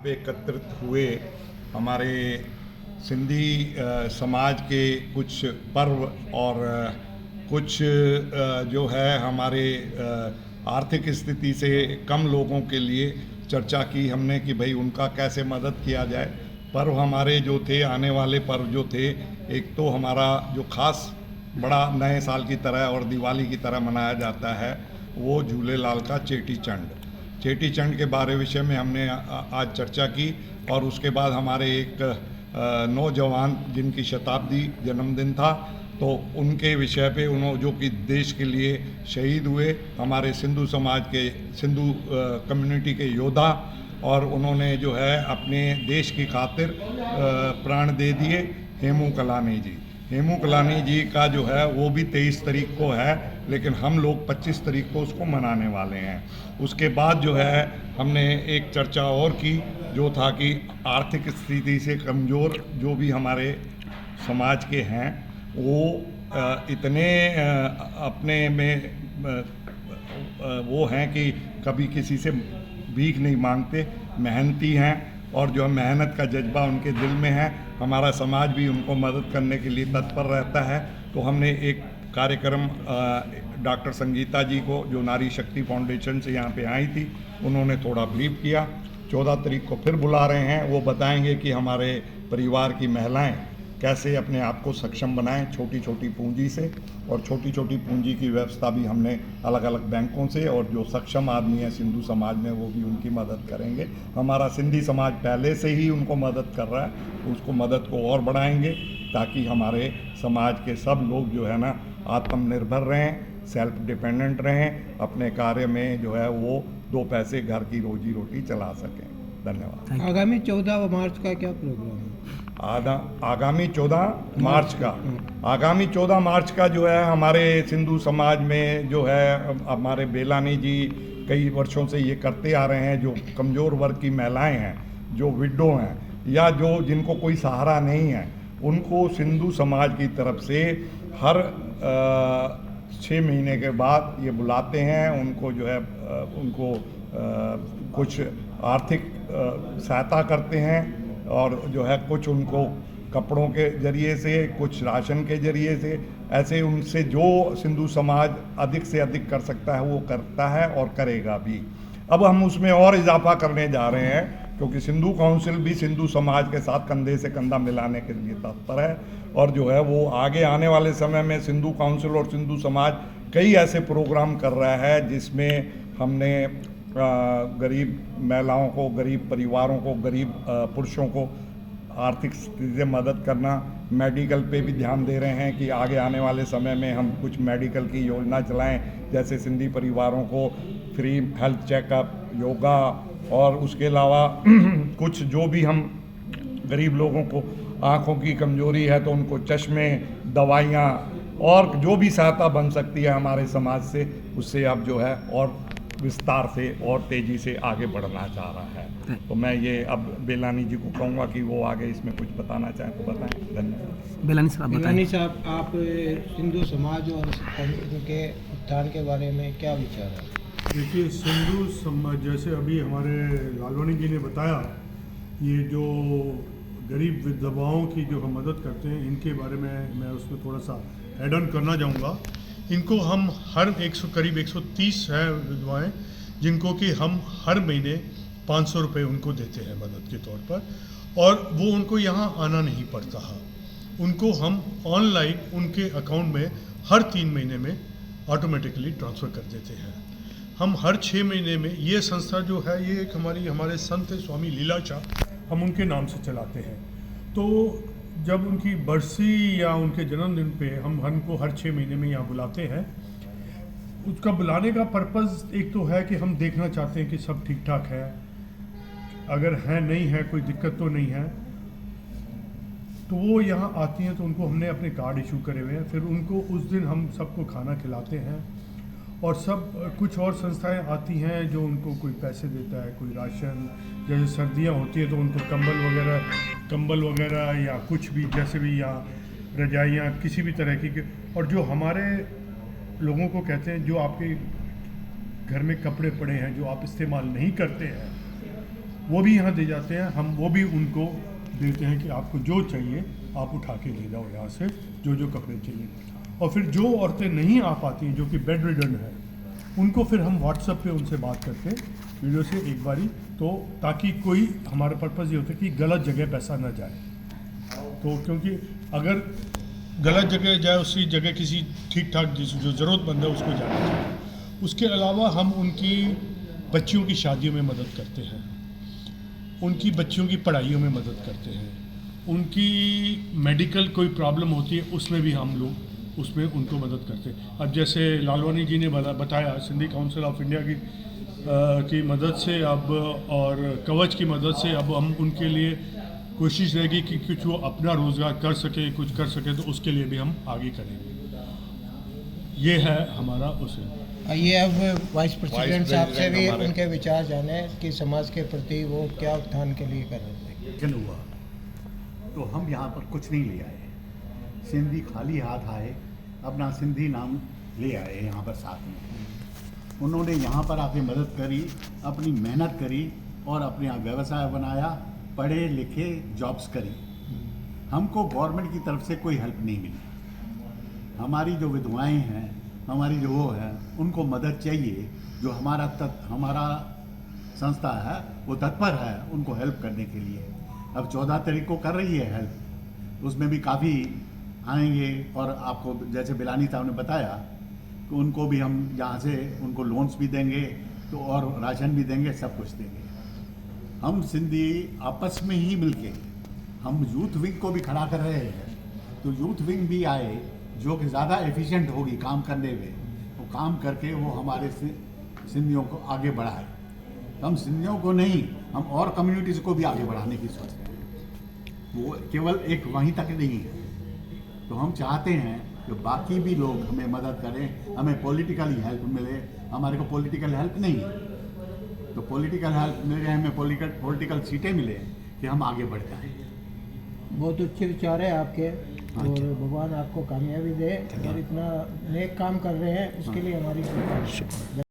पे एकत्रित हुए हमारे सिंधी समाज के कुछ पर्व और कुछ जो है हमारे आर्थिक स्थिति से कम लोगों के लिए चर्चा की हमने कि भाई उनका कैसे मदद किया जाए। पर्व हमारे जो थे, आने वाले पर्व जो थे, एक तो हमारा जो खास बड़ा नए साल की तरह और दिवाली की तरह मनाया जाता है वो झूलेलाल का चेटी चंड के बारे विषय में हमने आज चर्चा की। और उसके बाद हमारे एक नौजवान जिनकी शताब्दी जन्मदिन था, तो उनके विषय पे उन्होंने जो कि देश के लिए शहीद हुए, हमारे सिंधु समाज के सिंधु कम्युनिटी के योद्धा, और उन्होंने जो है अपने देश की खातिर प्राण दे दिए। हेमू कलानी जी का जो है वो भी 23 तारीख को है, लेकिन हम लोग 25 तारीख को उसको मनाने वाले हैं। उसके बाद जो है हमने एक चर्चा और की, जो था कि आर्थिक स्थिति से कमज़ोर जो भी हमारे समाज के हैं वो इतने अपने में वो हैं कि कभी किसी से भीख नहीं मांगते, मेहनती हैं, और जो मेहनत का जज्बा उनके दिल में है। हमारा समाज भी उनको मदद करने के लिए तत्पर रहता है। तो हमने एक कार्यक्रम डॉक्टर संगीता जी को, जो नारी शक्ति फाउंडेशन से यहाँ पे आई थी, उन्होंने थोड़ा ब्रीफ किया। 14 तारीख को फिर बुला रहे हैं, वो बताएंगे कि हमारे परिवार की महिलाएं कैसे अपने आप को सक्षम बनाएं छोटी छोटी पूंजी से, और छोटी छोटी पूंजी की व्यवस्था भी हमने अलग अलग बैंकों से, और जो सक्षम आदमी है सिंधु समाज में वो भी उनकी मदद करेंगे। हमारा सिंधी समाज पहले से ही उनको मदद कर रहा है, उसको मदद को और बढ़ाएंगे ताकि हमारे समाज के सब लोग जो है ना आत्मनिर्भर रहें, सेल्फ डिपेंडेंट रहें, अपने कार्य में जो है वो 2 पैसे घर की रोजी रोटी चला सकें। धन्यवाद। आगामी 14 मार्च का क्या प्रोग्राम है? आगामी 14 मार्च का जो है हमारे सिंधु समाज में जो है हमारे बेलानी जी कई वर्षों से ये करते आ रहे हैं। जो कमज़ोर वर्ग की महिलाएं हैं, जो विडो हैं, या जो जिनको कोई सहारा नहीं है, उनको सिंधु समाज की तरफ से हर 6 महीने के बाद ये बुलाते हैं। उनको जो है उनको कुछ आर्थिक सहायता करते हैं, और जो है कुछ उनको कपड़ों के ज़रिए से, कुछ राशन के ज़रिए से, ऐसे उनसे जो सिंधु समाज अधिक से अधिक कर सकता है वो करता है और करेगा भी। अब हम उसमें और इजाफा करने जा रहे हैं, क्योंकि सिंधु काउंसिल भी सिंधु समाज के साथ कंधे से कंधा मिलाने के लिए तत्पर है, और जो है वो आगे आने वाले समय में सिंधु काउंसिल और सिंधु समाज कई ऐसे प्रोग्राम कर रहा है जिसमें हमने गरीब महिलाओं को, गरीब परिवारों को, गरीब पुरुषों को आर्थिक स्थिति से मदद करना, मेडिकल पे भी ध्यान दे रहे हैं कि आगे आने वाले समय में हम कुछ मेडिकल की योजना चलाएं, जैसे सिंधी परिवारों को फ्री हेल्थ चेकअप, योगा, और उसके अलावा कुछ जो भी हम गरीब लोगों को आँखों की कमजोरी है तो उनको चश्मे, दवाइयाँ, और जो भी सहायता बन सकती है हमारे समाज से, उससे अब जो है और विस्तार से और तेज़ी से आगे बढ़ना चाह रहा है। तो मैं ये अब बेलानी जी को कहूँगा कि वो आगे इसमें कुछ बताना चाहें तो बताएं। धन्यवाद। बेलानी साहब, आप सिंधु समाज और उनके उत्थान के बारे में क्या विचार है? देखिए, सिंधु समाज जैसे अभी हमारे लालवानी जी ने बताया, ये जो गरीब विधवाओं की जो हम मदद करते हैं, इनके बारे में मैं उसमें थोड़ा सा ऐड ऑन करना चाहूँगा। इनको हम करीब 130 है विधवाएँ, जिनको कि हम हर महीने 500 रुपये उनको देते हैं मदद के तौर पर, और वो उनको यहाँ आना नहीं पड़ता है। उनको हम ऑनलाइन उनके अकाउंट में हर 3 महीने में ऑटोमेटिकली ट्रांसफ़र कर देते हैं। हम हर 6 महीने में, ये संस्था जो है ये एक हमारे संत है स्वामी लीलाशाह, हम उनके नाम से चलाते हैं। तो जब उनकी बरसी या उनके जन्मदिन पे हम उनको हर 6 महीने में यहाँ बुलाते हैं। उसका बुलाने का पर्पज़ एक तो है कि हम देखना चाहते हैं कि सब ठीक ठाक है, अगर है नहीं है कोई दिक्कत तो नहीं है, तो वो यहाँ आती हैं। तो उनको हमने अपने कार्ड इशू करे हुए हैं, फिर उनको उस दिन हम सबको खाना खिलाते हैं। और सब कुछ और संस्थाएं आती हैं जो उनको कोई पैसे देता है, कोई राशन, जैसे सर्दियां होती है तो उनको कंबल वगैरह या कुछ भी, जैसे भी, या रजाइयाँ किसी भी तरह की। और जो हमारे लोगों को कहते हैं, जो आपके घर में कपड़े पड़े हैं जो आप इस्तेमाल नहीं करते हैं, वो भी यहाँ दे जाते हैं, हम वो भी उनको देते हैं कि आपको जो चाहिए आप उठा के ले जाओ यहाँ से, जो जो कपड़े चाहिए। और फिर जो औरतें नहीं आ पाती जो कि बेड रिडन है, उनको फिर हम व्हाट्सएप पे उनसे बात करते हैं वीडियो से एक बारी, तो ताकि कोई, हमारा पर्पज़ ये होता है कि गलत जगह पैसा ना जाए। तो क्योंकि अगर गलत जगह जाए, उसी जगह किसी ठीक ठाक जो ज़रूरतमंद है उसको जाना चाहिए। उसके अलावा हम उनकी बच्चियों की शादियों में मदद करते हैं, उनकी बच्चियों की पढ़ाइयों में मदद करते हैं, उनकी मेडिकल कोई प्रॉब्लम होती है उसमें भी हम लोग उसमें उनको मदद करते हैं। अब जैसे लालवानी जी ने बताया, सिंधी काउंसिल ऑफ इंडिया की मदद से अब और कवच की मदद से अब हम उनके लिए कोशिश रहेगी कि कुछ वो अपना रोज़गार कर सके, कुछ कर सके, तो उसके लिए भी हम आगे करेंगे। ये है हमारा उसे। आइए अब वाइस प्रेसिडेंट साहब से भी हमारे- उनके विचार जाने कि समाज के प्रति वो क्या उत्थान के लिए कर रहे थे। जन हुआ तो हम यहाँ पर कुछ नहीं ले आए, सिंधी खाली हाथ आए, अपना सिंधी नाम ले आए यहाँ पर साथ में। उन्होंने यहाँ पर आके मदद करी, अपनी मेहनत करी और अपने यहाँ व्यवसाय बनाया, पढ़े लिखे, जॉब्स करी। हमको गवर्नमेंट की तरफ से कोई हेल्प नहीं मिली। हमारी जो विधवाएं हैं, हमारी जो वो है, उनको मदद चाहिए। जो हमारा संस्था है वो तत्पर है उनको हेल्प करने के लिए। अब 14 तारीख को कर रही है हेल्प, उसमें भी काफ़ी आएंगे। और आपको जैसे बिलानी साहब ने बताया कि उनको भी हम यहाँ से उनको लोन्स भी देंगे, तो और राशन भी देंगे, सब कुछ देंगे। हम सिंधी आपस में ही मिलके हम यूथ विंग को भी खड़ा कर रहे हैं, तो यूथ विंग भी आए जो कि ज़्यादा एफिशिएंट होगी काम करने में, वो काम करके वो हमारे सिंधियों को आगे बढ़ाए। हम सिंधियों को नहीं, हम और कम्युनिटीज़ को भी आगे बढ़ाने की सोच रहे हैं। वो केवल एक वहीं तक नहीं है। तो हम चाहते हैं कि बाकी भी लोग हमें मदद करें, हमें पॉलिटिकली हेल्प मिले। हमारे को पॉलिटिकल हेल्प नहीं है, तो पॉलिटिकल हेल्प मिले, हमें पॉलिटिकल सीटें मिले कि हम आगे बढ़ जाएँ। बहुत अच्छे विचार है आपके, हाँ और जी। भगवान आपको कामयाबी दे और इतना नेक काम कर रहे हैं उसके लिए हमारी शुभकामनाएं।